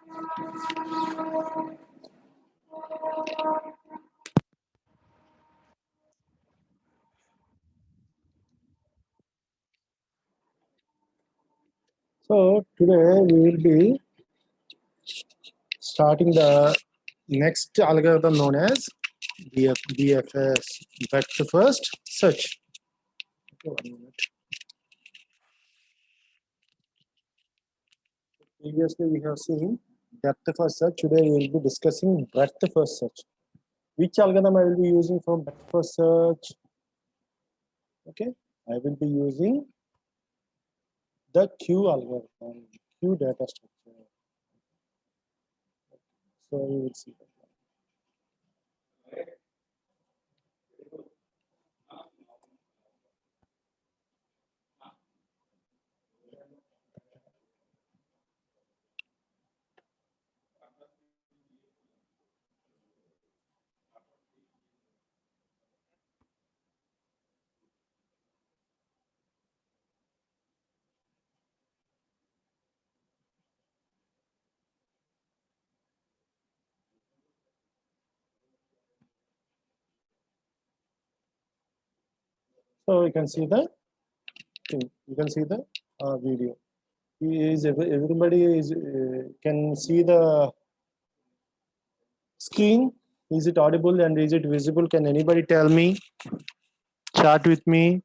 So today we will be starting the next algorithm known as BFS, breadth first search. Okay, 1 minute. Previously we have seen depth first search. Today we will be discussing breadth first search. Which algorithm I will be using for breadth first search? Okay, I will be using the Q algorithm, Q data structure. So we will see that. So you can see the thing. You can see the video. Everybody is can see the screen. Is it audible and is it visible? Can anybody tell me? Chat with me.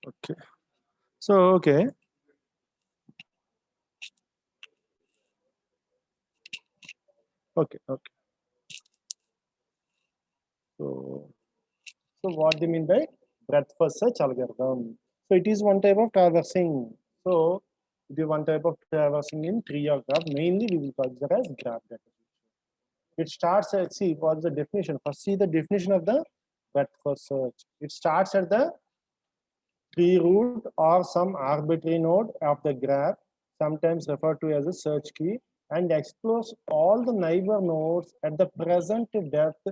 Okay. So okay. Okay. Okay. So what they mean by breadth first search algorithm? So it is one type of traversing. So it is one type of traversing in tree or graph. Mainly we will consider as graph data. It starts at, see what is the definition. First see the definition of the breadth first search. It starts at the tree root or some arbitrary node of the graph, sometimes referred to as a search key, and explores all the neighbor nodes at the present depth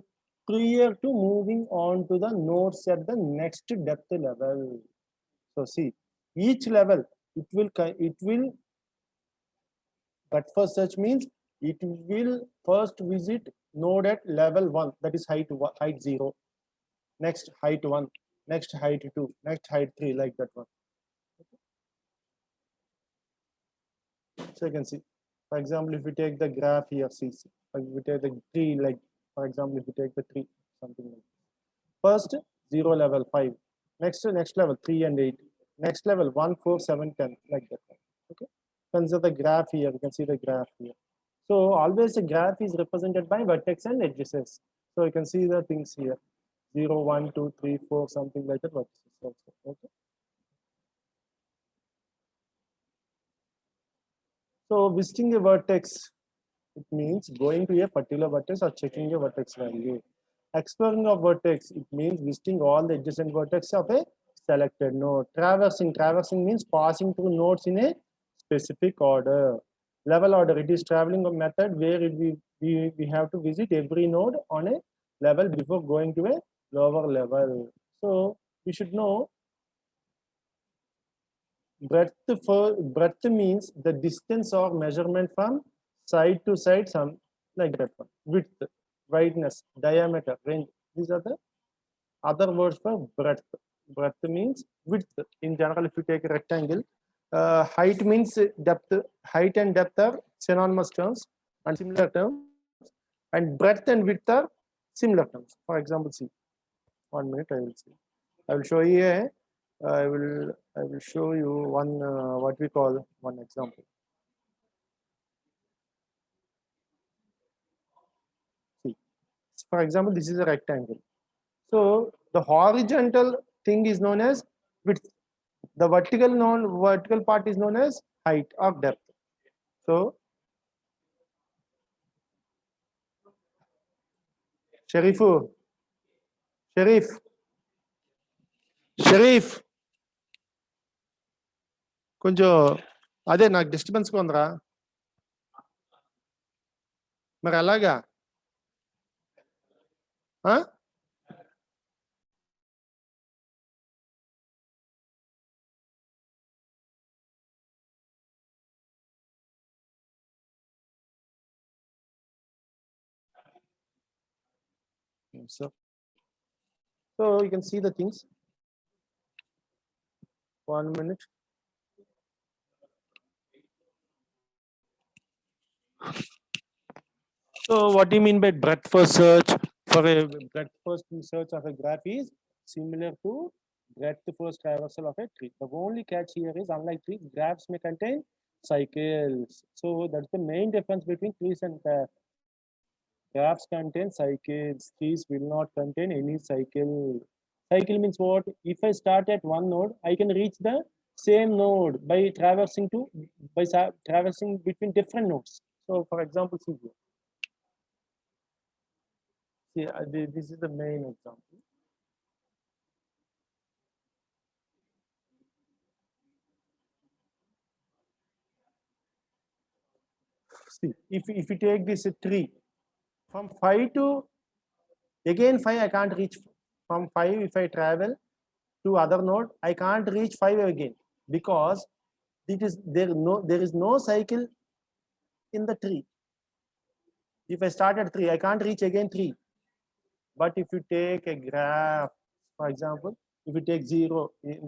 prior to moving on to the nodes at the next depth level. So see, each level but first search means it will first visit node at level 1, that is height 0, next height 1, next height 2, next height 3, like that one. So you can see, for example, if we take the graph here, see, if we take the tree, like for example, if we take the tree, something like first 0 level 5, next level 3 and 8, next level 1, 4, 7, 10, like that. Okay, consider the graph here. You can see the graph here. So always the graph is represented by vertex and edges. So you can see the things here, 0, 1, 2, 3, 4, something like that. Vertices also. Okay. So visiting a vertex, it means going to a particular vertex or checking a vertex value. Exploring a vertex, it means visiting all the adjacent vertex of a selected node. Traversing means passing through nodes in a specific order. Level order, it is traveling a method where we have to visit every node on a level before going to a lower level. So we should know breadth means the distance or measurement from side to side, some like that one. Width, wideness, diameter, range. These are the other words for breadth. Breadth means width. In general, if you take a rectangle, height means depth. Height and depth are synonymous terms and similar terms, and breadth and width are similar terms. For example, see, 1 minute I will see. I will show you a I will show you one what we call one example. See, for example, this is a rectangle. So the horizontal thing is known as width. The vertical part is known as height or depth. So Sharifu, Sharif, కొంచెం అదే నాకు డిస్టర్బెన్స్గా ఉందిరా. మరి అలాగా so you can see the things. 1 minute. So what do you mean by breadth first search? For a breadth first search of a graph is similar to breadth first traversal of a tree. The only catch here is, unlike trees, graphs may contain cycles. So that's the main difference between trees and graphs. Graphs contain cycles. Trees will not contain any cycle. Cycle means what? If I start at one node, I can reach the same node by traversing between different nodes. So for example, see here. See, this is the main example. See, if you take this tree from 5 to again 5, I can't reach from 5. If I travel to other node, I can't reach 5 again, because there is no cycle in the tree. If I start at 3, I can't reach again 3. But if you take a graph, for example, if you take 0 in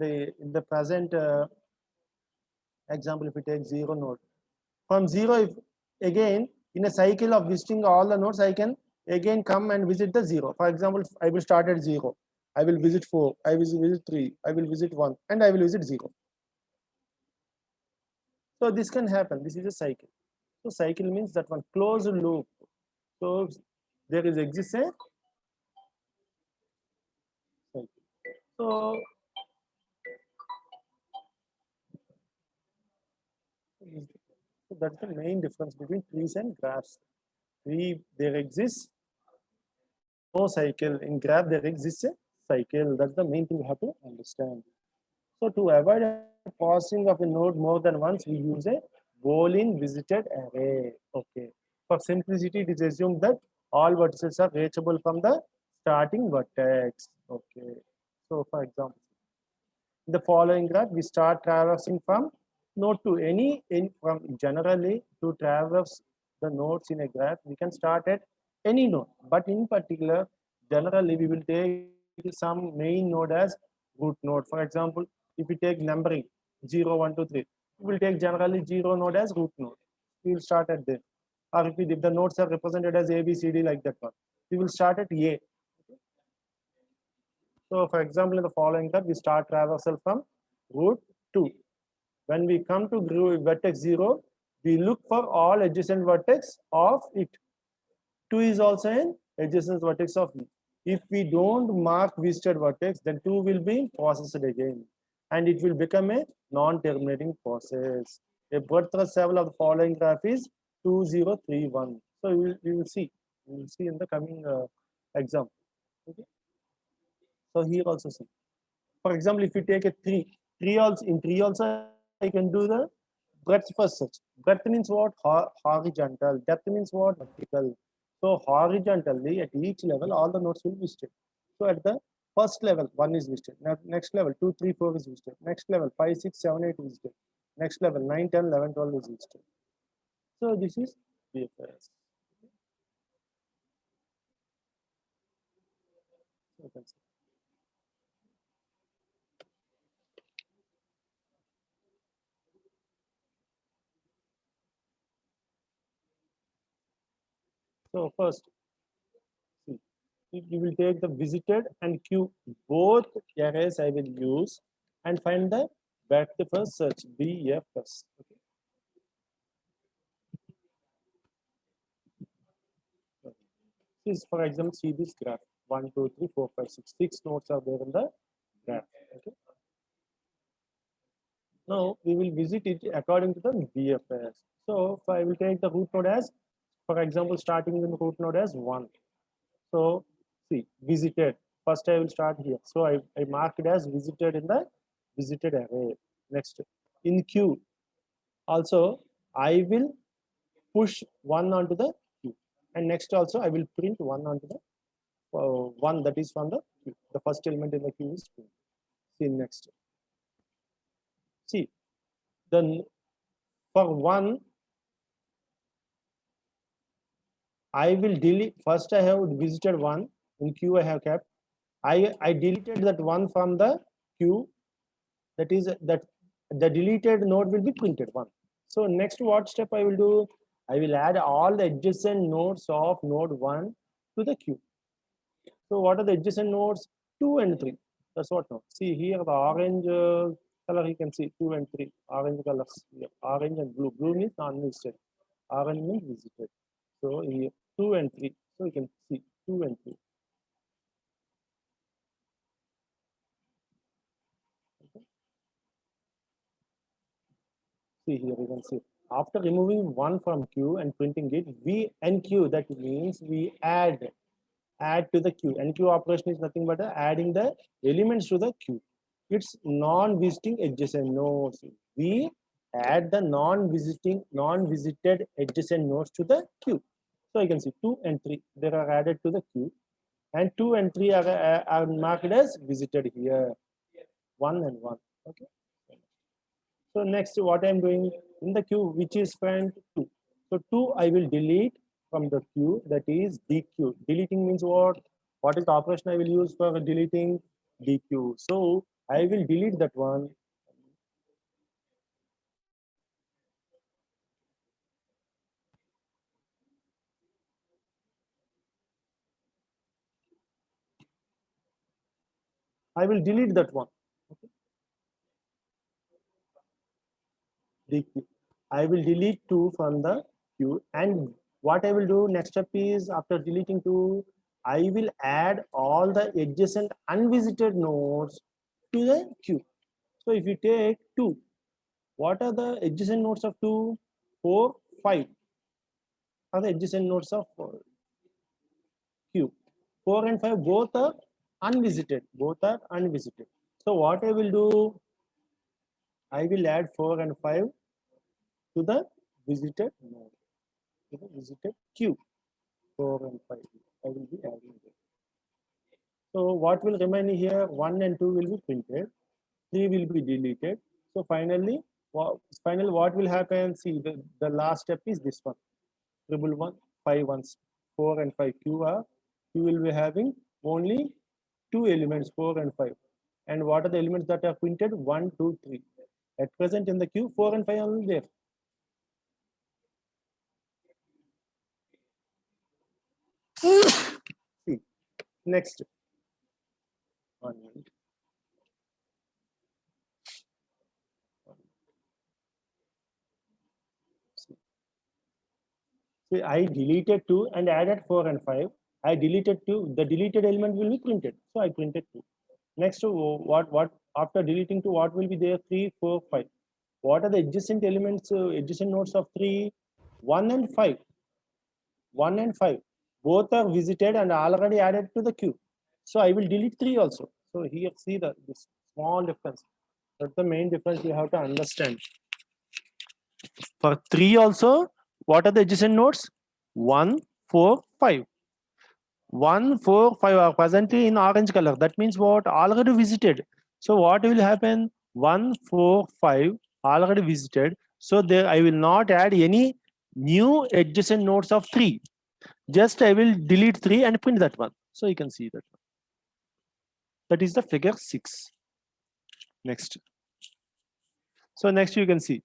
the present example, if you take 0 node, from 0, if again in a cycle of visiting all the nodes, I can again come and visit the 0. For example, I will start at 0, I will visit 4, I will visit 3, I will visit 1, and I will visit 0. So this can happen. This is a cycle. So cycle means that one closed loop. So there exists a cycle. So that's the main difference between trees and graphs. There exists no cycle. In graph, there exists a cycle. That's the main thing you have to understand. So to avoid passing of a node more than once, we use a Boolean visited array. Okay. For simplicity, it is assumed that all vertices are reachable from the starting vertex. Okay. So for example, in the following graph, we start traversing from node to from generally to traverse the nodes in a graph, we can start at any node. But in particular, generally, we will take some main node as root node. For example, if we take numbering 0, 1, 2, 3, we will take generally 0 node as root node. We will start at there. Or if the nodes are represented as A, B, C, D like that one, we will start at A. So for example, in the following graph, we start traversal from root 2. When we come to vertex 0, we look for all adjacent vertex of it. 2 is also an adjacent vertex of it. If we don't mark visited vertex, then 2 will be processed again, and it will become a non-terminating process. A breadth level of the following graph is 2031. So we will see in the coming example. Okay. So here also see. For example, if you take a tree also I can do the breadth first search. Breadth means what? Horizontal. Depth means what? Vertical. So horizontally at each level, all the nodes will be visited. So at the first level, 1 is visited. Next level, 2, 3, 4 is visited. Next level, 5, 6, 7, 8 is visited. Next level, 9, 10, 11, 12 is visited. So this is BFS. So first, see, you will take the visited and queue, both arrays I will use, and find the breadth first search, BFS. Okay. This, for example, see this graph 1, 2, 3, 4, 5, 6. 6 nodes are there in the graph. Okay. Now we will visit it according to the BFS. So I will take the root node as, for example, starting with the root node as 1. So See, visited. First I will start here. So I mark it as visited in the visited array. Next, in queue, also I will push one onto the queue. And next also I will print one onto the one that is from the queue. The first element in the queue is queue. See next. See, then for one, I will delete. First I have visited one in queue I have kept. I deleted that one from the queue. That is that the deleted node will be printed one. So next what step I will do? I will add all the adjacent nodes of node 1 to the queue. So what are the adjacent nodes? 2 and 3. That's what now. See here the orange color you can see 2 and 3. Orange colors here. Orange and blue. Blue means non-visited. Orange means visited. So here 2 and 3. So you can see 2 and 3. Okay. See here you can see. After removing one from queue and printing it, we enqueue. That means we add to the queue. Enqueue operation is nothing but adding the elements to the queue. It's non-visiting adjacent nodes. We add the non-visited adjacent nodes to the queue. So you can see 2 and 3 they are added to the queue, and 2 and 3 are marked as visited here. 1 and 1. Okay. So next what I am doing in the queue, which is friend 2. So 2 I will delete from the queue, that is dequeue. Deleting means what? What is the operation I will use for deleting? Dequeue. So I will delete that one. I will delete that one. Okay. Dequeue. I will delete 2 from the queue, and what I will do next step is after deleting 2, I will add all the adjacent unvisited nodes to the queue. So if you take 2, what are the adjacent nodes of 2? 4, 5 are the adjacent nodes of Q. 4 and 5 both are unvisited. Both are unvisited. So what I will do? I will add 4 and 5 to the visited node, to the visited Q. 4 and 5. I will be adding it. So what will remain here? 1 and 2 will be printed. 3 will be deleted. So finally, what will happen? See, the last step is this one. Triple 1, 5 ones, 4 and 5 Q are. You will be having only 2 elements, 4 and 5. And what are the elements that are printed? 1, 2, 3. At present in the queue, 4 and 5 are only there. See, next. 1 minute. See, I deleted 2 and added 4 and 5. I deleted 2. The deleted element will be printed. So I printed 2. Next, what after deleting 2, what will be there? 3, 4, 5. What are the adjacent elements, adjacent nodes of 3? 1 and 5. 1 and 5. Both are visited and already added to the queue. So I will delete 3 also. So here see this small difference. That's the main difference you have to understand. For 3 also, what are the adjacent nodes? 1, 4, 5. 1, 4, 5 are presently in orange color. That means what? Already visited. So what will happen? 1, 4, 5 already visited. So there I will not add any new adjacent nodes of 3. Just I will delete 3 and print that one. So you can see that. That is the figure 6. Next. So next you can see.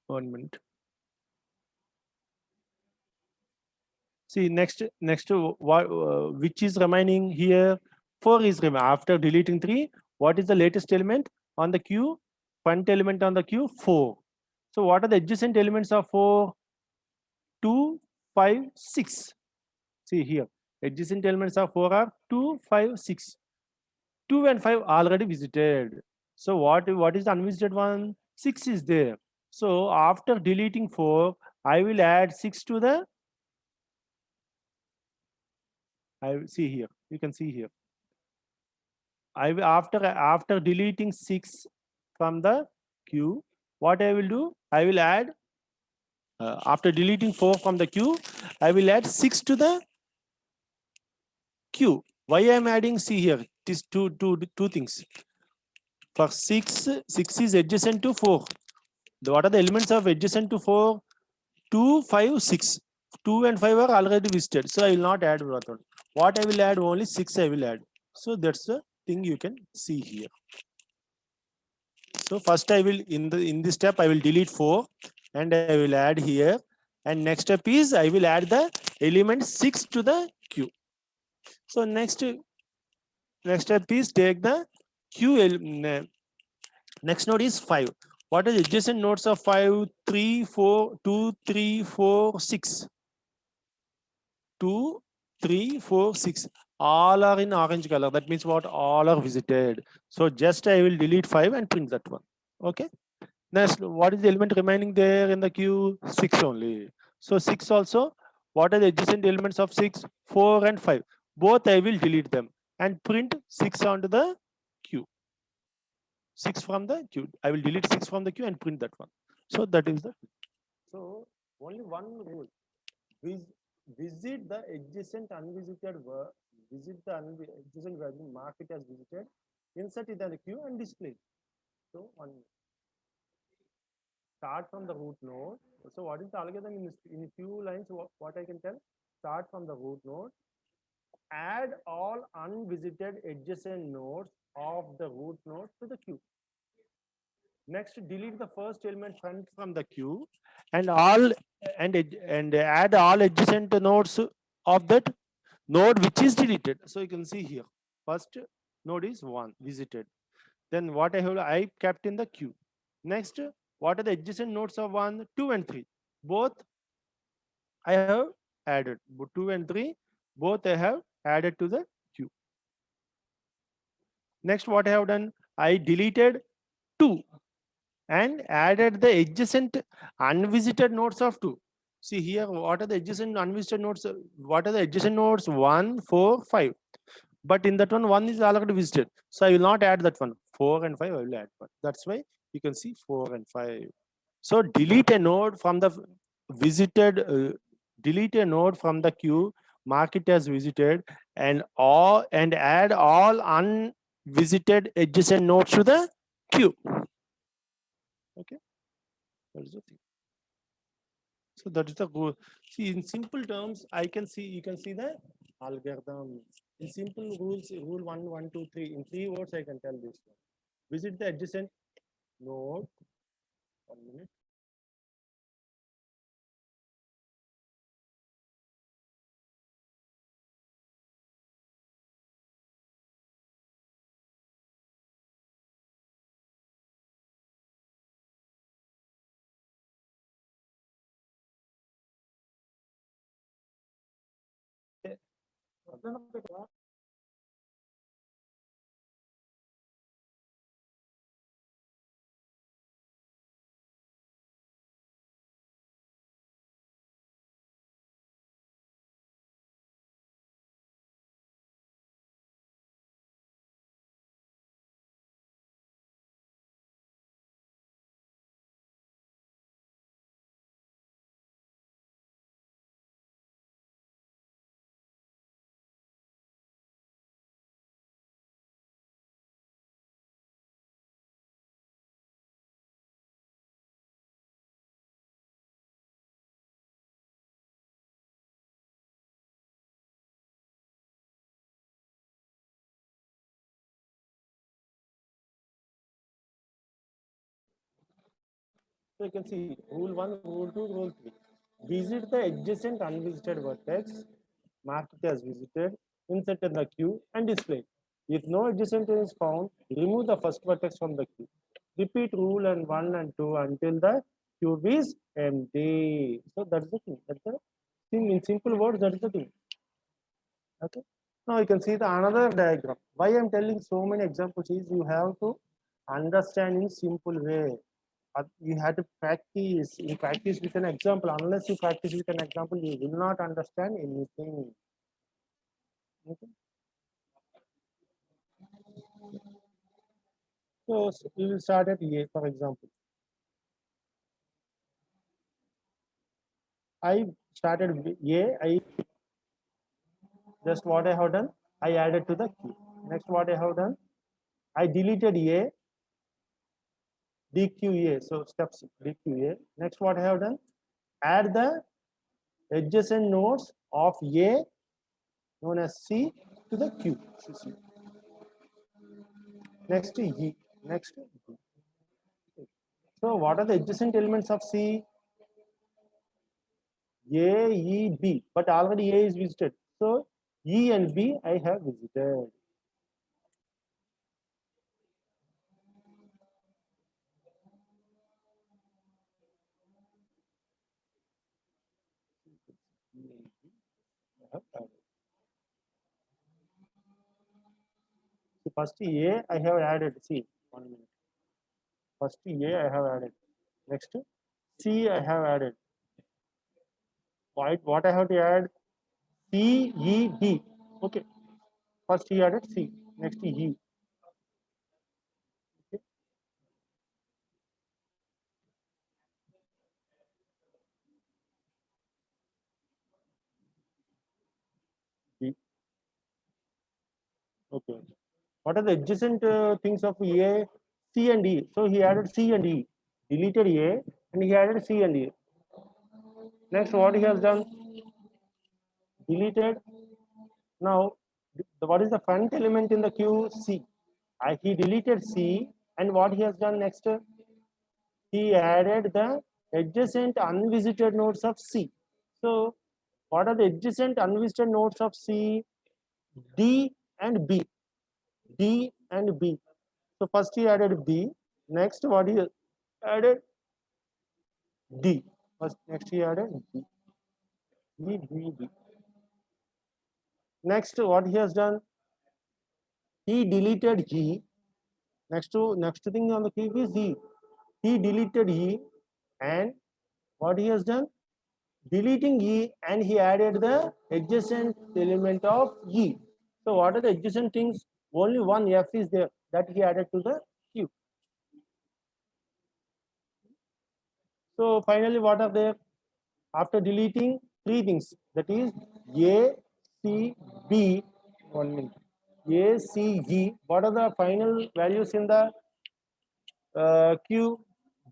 1 minute. See next which is remaining here? 4 is remaining. After deleting 3, what is the latest element on the queue? Front element on the queue 4. So what are the adjacent elements of 4? 2, 5, 6. See here. Adjacent elements of 4 are 2, 5, 6. 2 and 5 already visited. So what is the unvisited one? 6 is there. So after deleting 4, I will add 6 to the, I will see here. You can see here. I will, after deleting 6 from the queue, what I will do? I will add after deleting 4 from the queue, I will add 6 to the queue. Why I am adding? See here. This two things. For 6, 6 is adjacent to 4. What are the elements of adjacent to 4? 2, 5, 6. 2 and 5 are already visited. So I will not add that one. What I will add? Only 6 I will add. So that's the thing you can see here. So first I will in this step I will delete 4 and I will add here, and next step is I will add the element 6 to the queue. So next step is take the queue. Next node is 5. What are the adjacent nodes of 5? 3, 4, 2, 3, 4, 6. 2, 3, 4, 6. All are in orange color. That means what? All are visited. So just I will delete 5 and print that one. Okay. Next, what is the element remaining there in the queue? 6 only. So 6 also. What are the adjacent elements of 6? 4 and 5. Both I will delete them and print 6 onto the queue. 6 from the queue. I will delete 6 from the queue and print that one. So that is the. So only one rule. Visit the adjacent unvisited word. Visit the adjacent value, mark it as visited, insert it in the queue and display. So one. Start from the root node. So what is the algorithm in a few lines? What I can tell? Start from the root node. Add all unvisited adjacent nodes of the root node to the queue. Next, delete the first element from the queue, and add all adjacent nodes of that node which is deleted. So you can see here. First node is 1 visited. Then what I kept in the queue. Next, what are the adjacent nodes of 1, 2, and 3? Both I have added. 2 and 3, both I have added to the queue. Next, what I have done? I deleted 2 and added the adjacent unvisited nodes of 2. See here, what are the adjacent unvisited nodes? What are the adjacent nodes? 1, 4, 5. But in that one is already visited. So I will not add that one. 4 and 5, I will add one. That's why you can see 4 and 5. So delete a node from the visited, delete a node from the queue, mark it as visited, and add all unvisited adjacent nodes to the queue. Okay, that is the thing. So that is the goal. See, in simple terms, you can see the algorithm. In simple rules, rule 1, 1, 2, 3. In 3 words, I can tell this one. Visit the adjacent node. 1 minute. So you can see rule 1, rule 2, rule 3. Visit the adjacent unvisited vertex, mark it as visited, insert in the queue, and display. If no adjacent is found, remove the first vertex from the queue. Repeat rule and 1 and 2 until the queue is empty. So that's the thing. That's the thing. In simple words, that's the thing. Okay. Now you can see the another diagram. Why I'm telling so many examples is you have to understand in simple way. You have to practice. You practice with an example. Unless you practice with an example, you will not understand anything. Okay. So we will start at A, for example. I started with A. I just what I have done, I added to the queue. Next, what I have done, I deleted A, DQA. So steps DQA. Next, what I have done, add the adjacent nodes of A known as C to the queue. Next E. Next B. So what are the adjacent elements of C? A, E, B. But already A is visited. So E and B I have visited. So first A I have added. See, 1 minute. First A I have added. Next C I have added. What I have to add? C, E, D. Okay. First he added C. Next E. Okay. D. Okay. What are the adjacent things of A, C and E? So he added C and E. Deleted A and he added C and E. Next, what he has done? Deleted. Now, what is the front element in the queue? C. He deleted C, and what he has done next? He added the adjacent unvisited nodes of C. So, what are the adjacent unvisited nodes of C? D and B. D and B. So, first he added B. Next, what he added? D. First, next he added D. D, D, D. Next, what he has done? He deleted G. Next thing on the queue is E. He deleted E, and what he has done? Deleting E, and he added the adjacent element of E. So what are the adjacent things? Only one F is there that he added to the queue. So finally, what are there? After deleting three things, that is A, C, B. 1 minute. A, C, G. What are the final values in the Q,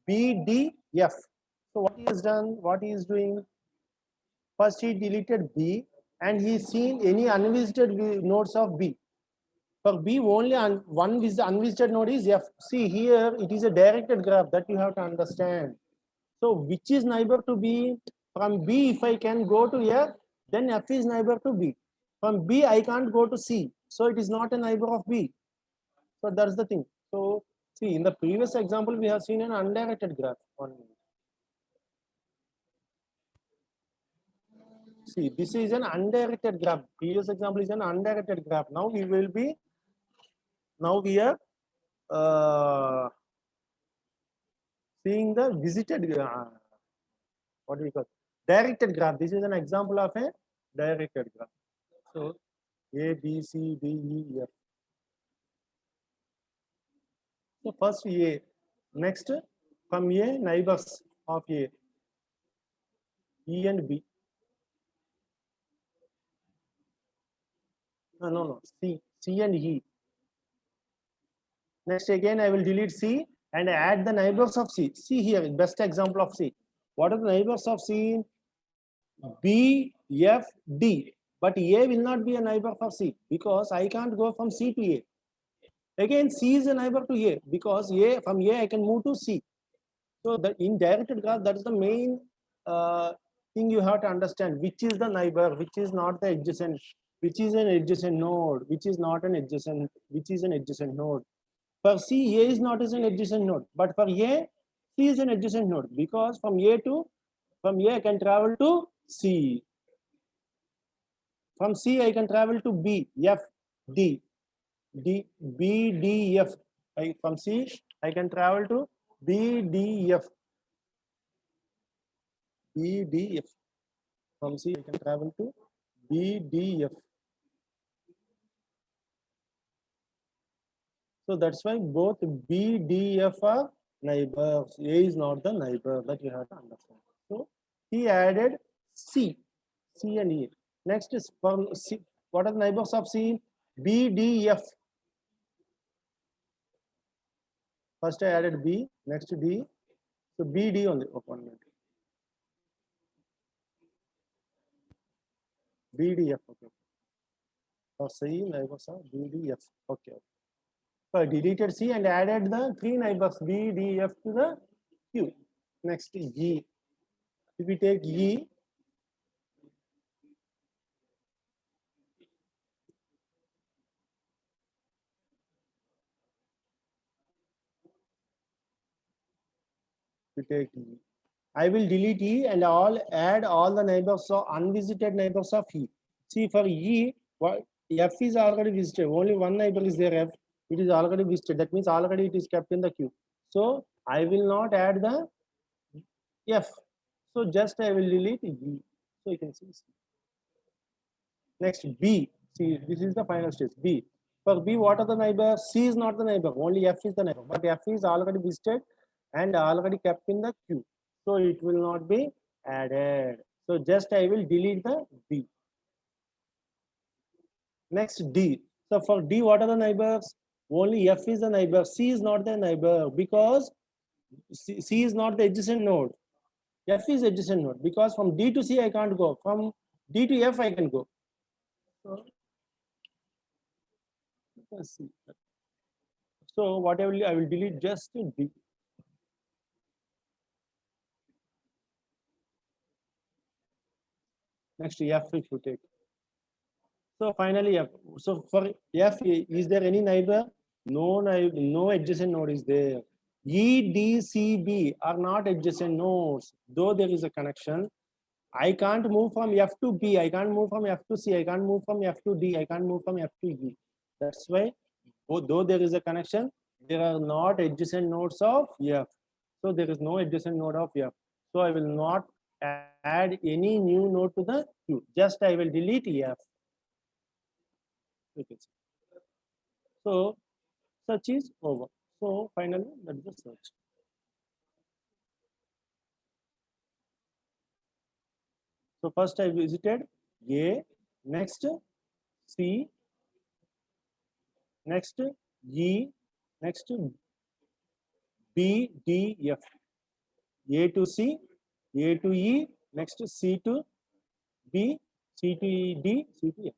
B, D, F? So what he has done, what he is doing? First he deleted B, and he seen any unvisited nodes of B. For B, only one unvisited node is F. See here, it is a directed graph that you have to understand. So which is neighbor to B? From B, if I can go to F, then F is neighbor to B. From B, I can't go to C. So it is not a neighbor of B. So that's the thing. So see, in the previous example, we have seen an undirected graph. 1 minute. See, this is an undirected graph. Previous example is an undirected graph. Now we are seeing the visited, what do we call, directed graph. This is an example of a directed graph. So A, B, C, D, E, F. So first A. Next, from A, neighbors of A, E and B. No, C and E. Next again, I will delete C and add the neighbors of C. See here, best example of C. What are the neighbors of C? B, F, D. But A will not be a neighbor for C because I can't go from C to A. Again, C is a neighbor to A because from A I can move to C. So the in directed graph, that is the main thing you have to understand. Which is the neighbor, which is not the adjacent, which is an adjacent node, which is not an adjacent, which is an adjacent node. For C, A is not as an adjacent node, but for A, C is an adjacent node because from A I can travel to C. From C I can travel to B, F, D, B, D, F. From C I can travel to BDF. BDF. From C, I can travel to BDF. So that's why both BDF are neighbors. A is not the neighbor, that you have to understand. So he added C, C and E. Next is for C. What are the neighbors of C? BDF. First I added B, next D. So BD only. Oh, 1 minute. BDF. Okay. For C, neighbors are BDF. Okay. So I deleted C and added the 3 neighbors B, D, F to the Q. Next E. If we take E, we take E. I will delete E and add all the neighbors of unvisited neighbors of E. See, for E, what F is already visited. Only one neighbor is there. F, it is already visited. That means already it is kept in the queue. So I will not add the F. So just I will delete E. So you can see. Next B. See, this is the final stage. B. For B, what are the neighbors? C is not the neighbor. Only F is the neighbor. But F is already visited and already kept in the queue. So it will not be added. So just I will delete the B. Next D. So for D, what are the neighbors? Only F is the neighbor. C is not the neighbor because C is not the adjacent node. F is adjacent node because from D to C I can't go. From D to F I can go. So let's see. So what I will delete just D. Next F if you take. So finally F. So for F, is there any neighbor? No neighbor, no adjacent node is there. E, D, C, B are not adjacent nodes. Though there is a connection, I can't move from F to B. I can't move from F to C. I can't move from F to D. I can't move from F to E. That's why, though there is a connection, there are not adjacent nodes of F. So there is no adjacent node of F. So I will not add any new node to the queue. Just I will delete F. Okay. So search is over. So finally, that is the search. So first I visited A, next C, next E, next B, D, F. A to C, A to E, next C to B, C to E, D, C to F.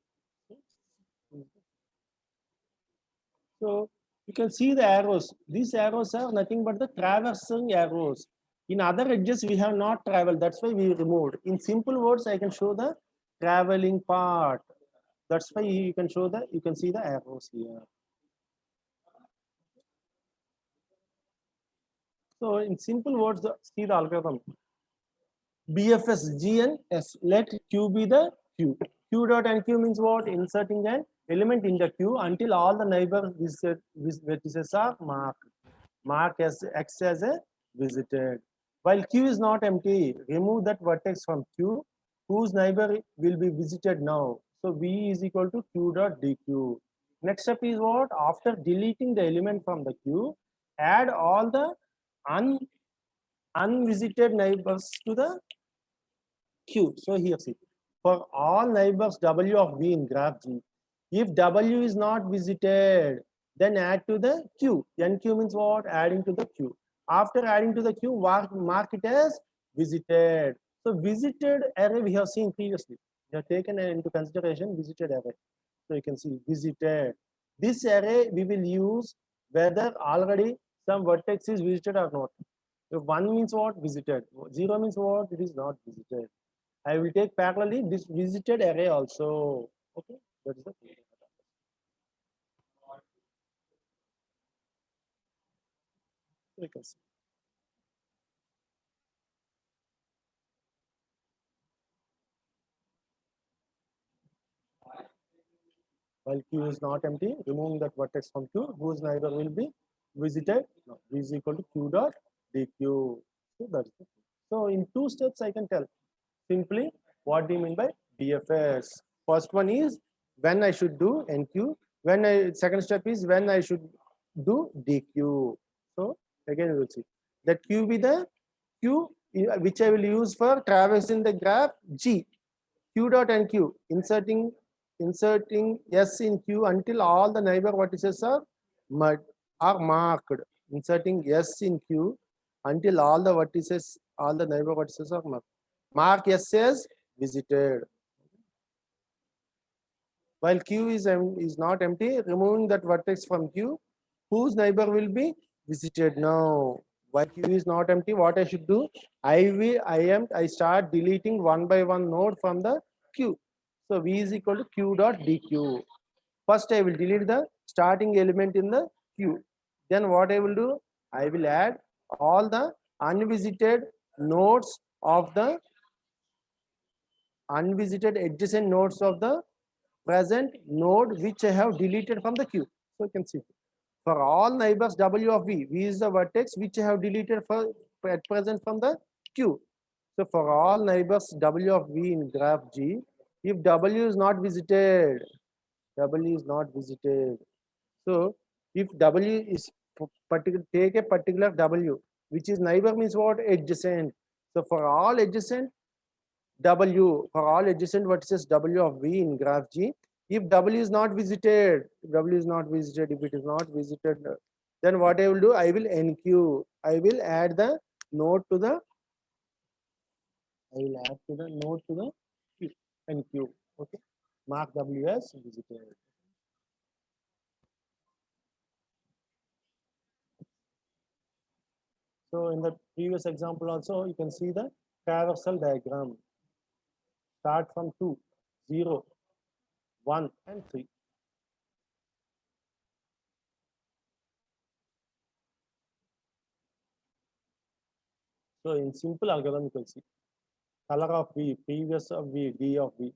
So you can see the arrows. These arrows are nothing but the traversing arrows. In other edges, we have not traveled. That's why we removed. In simple words, I can show the traveling part. That's why you can show the, you can see the arrows here. So in simple words, see the algorithm. BFS G and S. Let Q be the Q. Q dot and Q means what? Inserting an element in the queue until all the neighbor vertices are marked. Mark as X as a visited. While Q is not empty, remove that vertex from Q, whose neighbor will be visited now. So V is equal to Q dot DQ. Next step is what? After deleting the element from the queue, add all the unvisited neighbors to the queue. So here see, for all neighbors W of V in graph G, if W is not visited, then add to the queue. NQ means what? Adding to the queue. After adding to the queue, mark it as visited. So visited array we have seen previously. We have taken into consideration visited array. So you can see visited. This array we will use whether already some vertex is visited or not. If 1 means what? Visited. 0 means what? It is not visited. I will take parallelly this visited array also. Okay, that is the thing. You can see. While Q is not empty, removing that vertex from Q, whose neighbor will be visited. No, V is equal to Q dot DQ. So that's it. So in 2 steps, I can tell simply what do you mean by DFS. First one is when I should do NQ. Second step is when I should do DQ. So again, we will see that Q be the Q which I will use for traversing the graph G. Q dot NQ, inserting S in Q until all the neighbor vertices are marked. Inserting S in Q until all the neighbor vertices are marked. Mark S as visited. While Q is not empty, removing that vertex from Q, whose neighbor will be visited now. While Q is not empty, what I should do? I start deleting one by one node from the Q. So V is equal to Q dot DQ. First, I will delete the starting element in the Q. Then what I will do? I will add all the unvisited nodes of the adjacent nodes of the present node which I have deleted from the queue. So you can see for all neighbors W of V, V is the vertex which I have deleted at present from the queue. So for all neighbors W of V in graph G, if W is not visited, So if W is take a particular W, which is neighbor means what? Adjacent. So for all adjacent vertices W of V in graph G, if W is not visited, if it is not visited, then what I will do? I will NQ. I will add the node to the Q, NQ. Okay. Mark W as visited. So in the previous example also, you can see the traversal diagram. Start from 2, 0, 1, and 3. So in simple algorithm, you can see color of V, previous of V, D of V.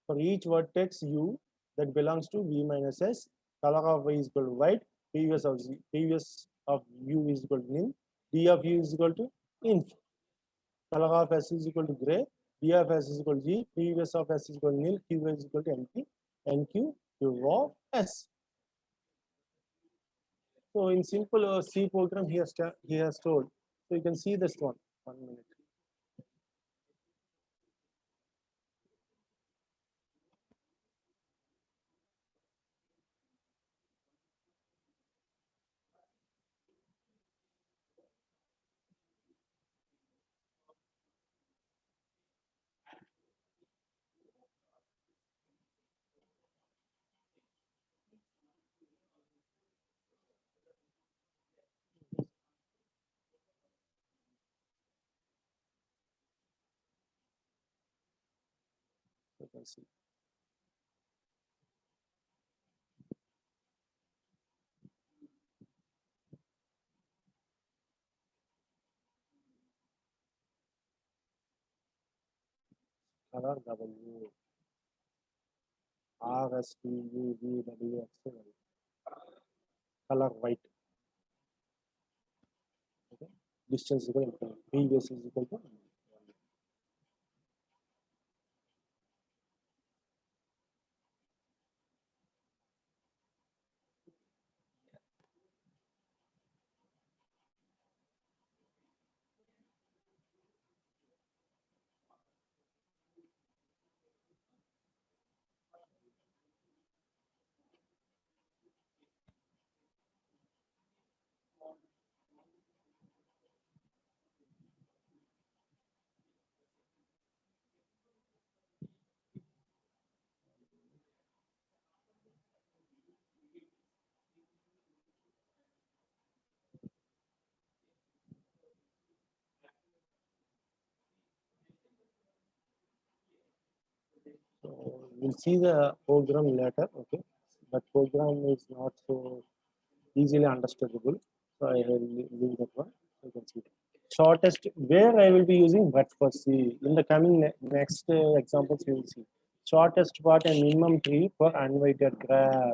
For each vertex U that belongs to V minus S, color of V is equal to white, previous of U is equal to nil, D of U is equal to inf. Color of S is equal to gray, D of S is equal to G, previous of S is equal to nil, Q is equal to empty, NQ, Q of S. So in simple C program, he has told. So you can see this one. 1 minute. You can see. Color W, R, S, T, U, V, W, X, color white. Okay. Distance is equal to previous is equal to 1. So we'll see the program later. Okay, that program is not so easily understandable. So I will leave that one. You can see shortest where I will be using breadth first. See in the coming next examples you will see shortest path and minimum tree for unweighted graph.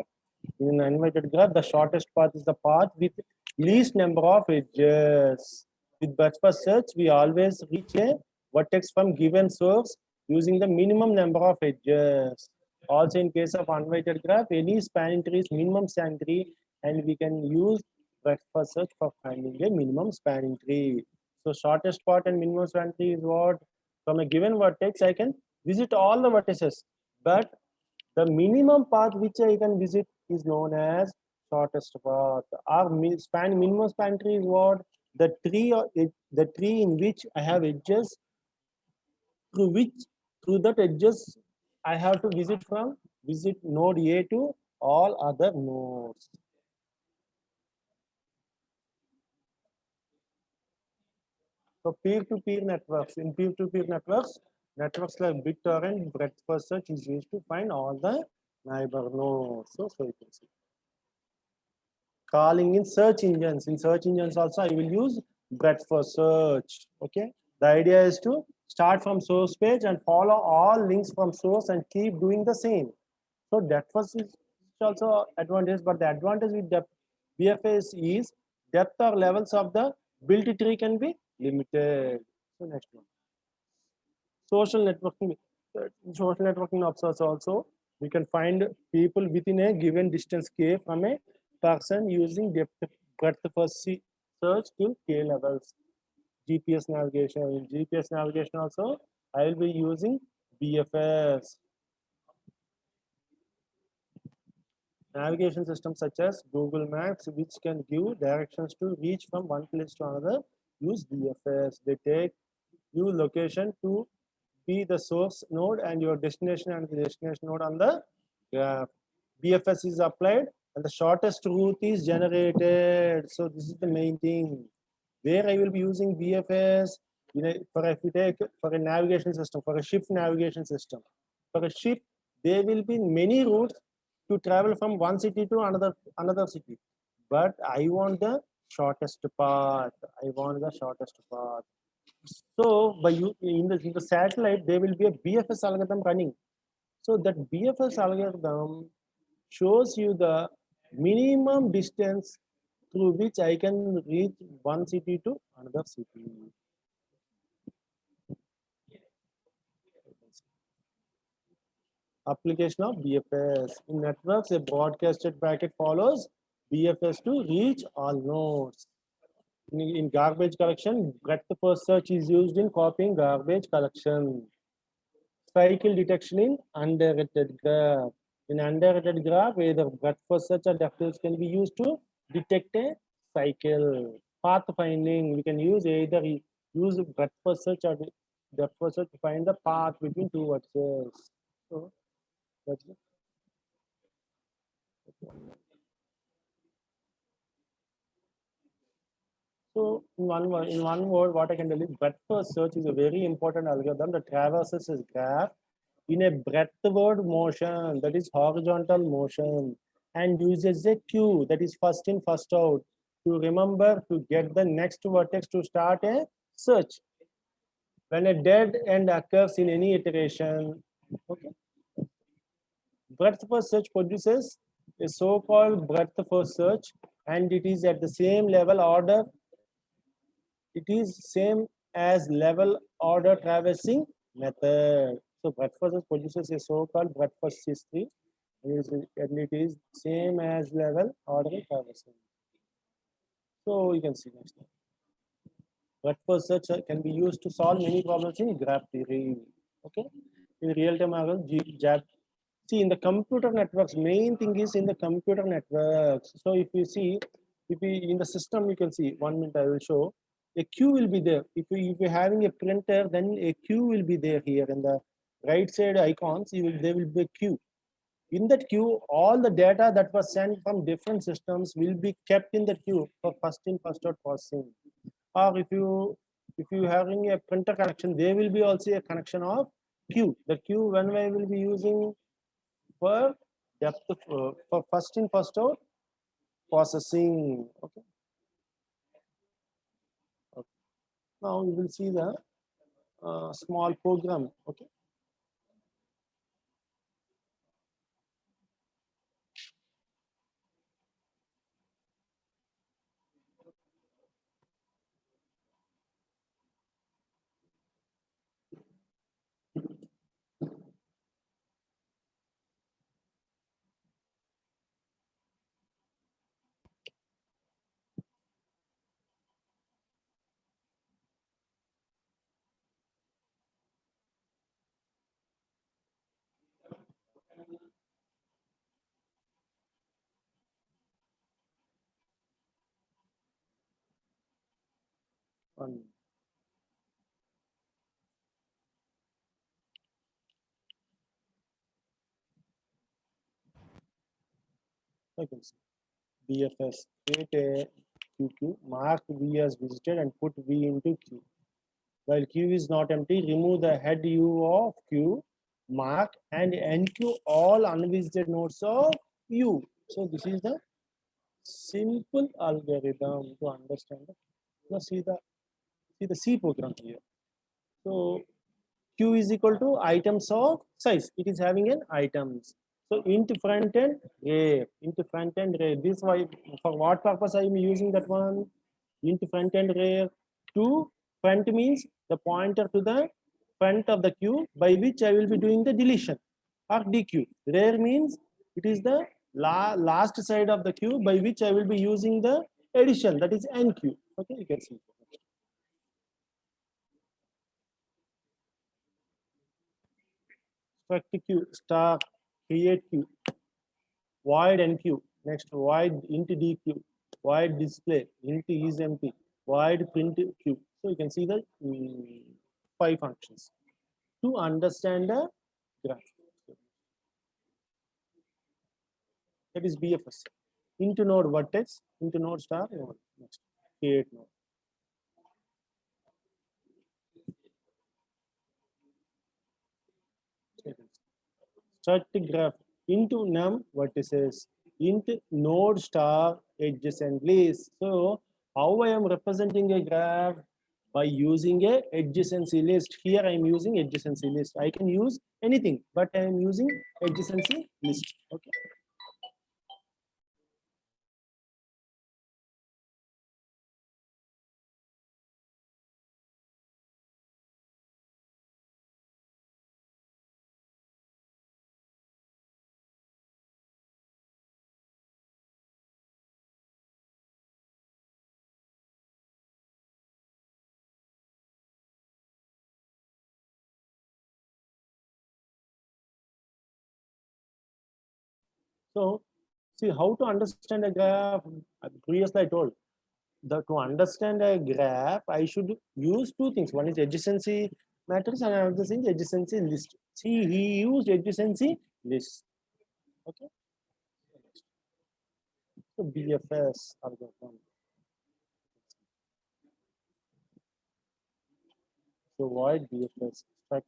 In an unweighted graph, the shortest path is the path with least number of edges. With breadth first search, we always reach a vertex from given source using the minimum number of edges. Also, in case of unweighted graph, any spanning tree is minimum spanning tree, and we can use breadth first search for finding a minimum spanning tree. So, shortest path and minimum spanning tree is what? From a given vertex, I can visit all the vertices, but the minimum path which I can visit is known as shortest path. Our minimum span tree is what? The tree in which I have edges through which through that edges I have to visit node A to all other nodes. So peer-to-peer networks. In peer-to-peer networks, networks like BitTorrent, breadth first search is used to find all the neighbor nodes. So you can see. Calling in search engines. In search engines also, I will use breadth first search. Okay. The idea is to start from source page and follow all links from source and keep doing the same. So depth first is also advantage, but the advantage with depth BFS is depth or levels of the built tree can be limited. So next one. Social networking. Social networking observes also we can find people within a given distance k from a person using depth breadth first search to k levels. GPS navigation. In GPS navigation also, I will be using BFS. Navigation systems such as Google Maps, which can give directions to reach from one place to another, use BFS. They take you location to be the source node and your destination and the destination node on the graph. BFS is applied and the shortest route is generated. So this is the main thing. Where I will be using BFS, for if you take for a navigation system, for a ship navigation system. For a ship, there will be many routes to travel from one city to another city. But I want the shortest path. I want the shortest path. So by you in the satellite, there will be a BFS algorithm running. So that BFS algorithm shows you the minimum distance through which I can reach one city to another city. Application of BFS. In networks, a broadcasted packet follows BFS to reach all nodes. In garbage collection, breadth first search is used in copying garbage collection. Cycle detection in undirected graph. In undirected graph, either breadth first search or depth first can be used to detect a cycle. Path finding, we can use either use breadth first search or depth first search to find the path between two vertices. So that's it. So in one word, what I can tell you, breadth first search is a very important algorithm that traverses a graph in a breadthward motion, that is horizontal motion, and uses a queue, that is first in, first out, to remember to get the next vertex to start a search. When a dead end occurs in any iteration, okay, breadth first search produces a so-called breadth first search, and it is at the same level order. It is same as level order traversing method. So breadth first produces a so-called breadth first history, and it is same as level order traversing. So you can see next. Breadth first search can be used to solve many problems in graph theory. Okay, in real-time see in the computer networks, main thing is in the computer networks. So if you see, if we in the system, you can see 1 minute I will show a queue will be there. If you're having a printer, then a queue will be there here in the right side icons. There will be a queue. In that queue, all the data that was sent from different systems will be kept in the queue for first in first out processing. Or if you having a printer connection, there will be also a connection of queue. The queue when we will be using for depth for first in first out processing. Okay. Okay. Now we will see the small program. Okay. One. I can see BFS. Create a QQ, mark V as visited and put V into Q. While Q is not empty, remove the head U of Q, mark and NQ all unvisited nodes of U. So this is the simple algorithm to understand. Now see the C program here. So Q is equal to items of size. It is having an items. So int front end array, int front end array. This why for what purpose I am using that one? Int front end array. To front means the pointer to the front of the queue by which I will be doing the deletion or dequeue. Rare means it is the last side of the queue by which I will be using the addition, that is NQ. Okay, you can see. Struct queue, star, create queue, void NQ, next void int DQ, void display, int is empty, void print queue. So you can see the 5 functions to understand the graph. That is BFS. Into node vertex, into node star node. Next, create node. Struct graph into num vertices, into node star adjacent list. So how I am representing a graph? By using a adjacency list. Here I am using adjacency list. I can use anything, but I am using adjacency list. Okay. So see how to understand a graph. Previously I told that to understand a graph, I should use 2 things. One is adjacency matrix and another thing adjacency list. See, he used adjacency list. Okay. So BFS algorithm. So void BFS struct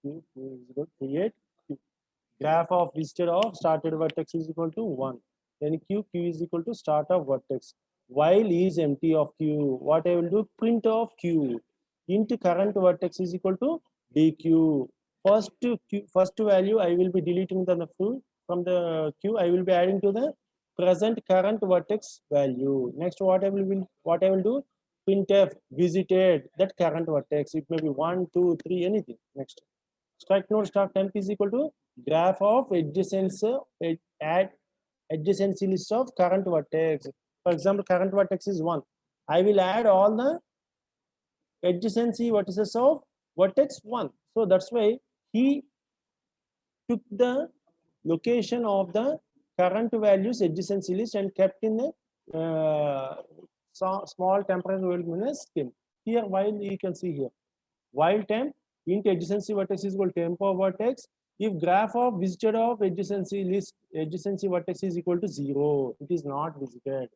Q is equal to create Q. Graph of visited of started vertex is equal to 1. Then Q is equal to start of vertex. While is empty of Q, what I will do? Print of Q. Int current vertex is equal to DQ. First value I will be deleting the full from the Q. I will be adding to the present current vertex value. Next, what I will do? Printf visited that current vertex. It may be 1, 2, 3, anything. Next, struct node start temp is equal to graph of adjacency add adjacency list of current vertex. For example, current vertex is 1. I will add all the adjacency vertices of vertex 1. So that's why he took the location of the current values adjacency list and kept in a small temporary variable in a scheme. Here, while you can see here, while temp int adjacency vertex is equal to temp of vertex. If graph of visited of adjacency list adjacency vertex is equal to 0, it is not visited.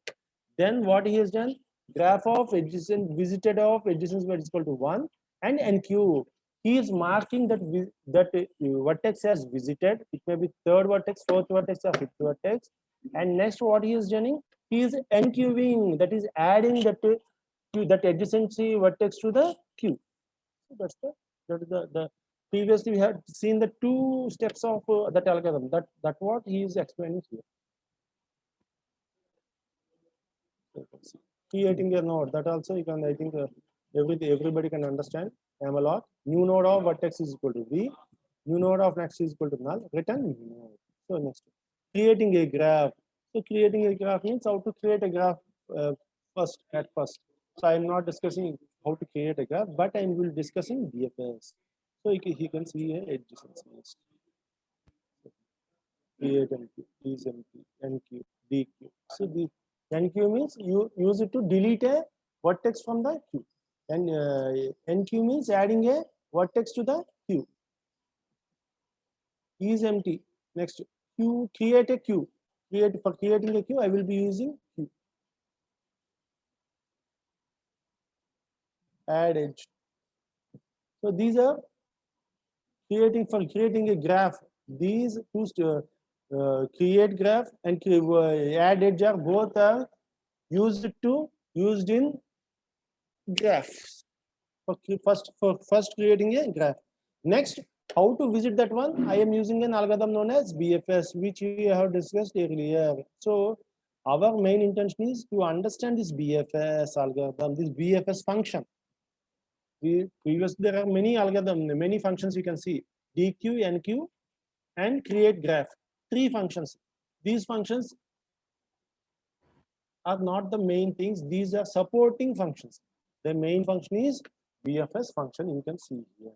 Then what he has done? Graph of adjacent visited of adjacency vertex is equal to 1 and NQ. He is marking that vertex as visited. It may be third vertex, fourth vertex, or fifth vertex. And next, what he is doing? He is NQing, that is adding that adjacency vertex to the queue. So that is the previously we had seen the 2 steps of that algorithm. That what he is explaining here. So creating a node, that also you can, I think everybody can understand. Malloc new node of vertex is equal to v, new node of next is equal to null, return new node. So next, creating a graph. So creating a graph means how to create a graph at first. So I'm not discussing how to create a graph, but I will discussing BFS. So he can see a adjacency list. Create NQ, is empty, NQ, DQ. So the NQ means you use it to delete a vertex from the queue. And NQ means adding a vertex to the queue. E is empty. Next, queue, create a queue. For creating a queue, I will be using queue. Add edge. So these are creating a graph. These two create graph and add edge are both are used in graphs. For first creating a graph. Next, how to visit that one? I am using an algorithm known as BFS, which we have discussed earlier. So our main intention is to understand this BFS algorithm, this BFS function. There are many algorithms, many functions you can see: DQ, NQ, and create graph. 3 functions. These functions are not the main things. These are supporting functions. The main function is BFS function. You can see here.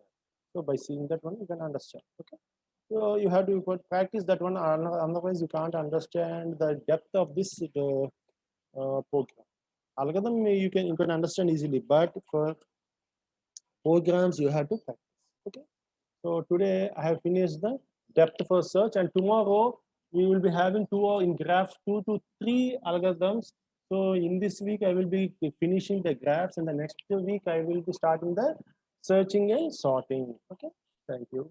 So by seeing that one, you can understand. Okay. So you have to practice that one. Otherwise, you can't understand the depth of this program. Algorithm you can understand easily, but for programs you have to practice. Okay. So today I have finished the depth first search, and tomorrow we will be having in graphs 2 to 3 algorithms. So in this week I will be finishing the graphs, and the next week I will be starting the searching and sorting. Okay. Thank you.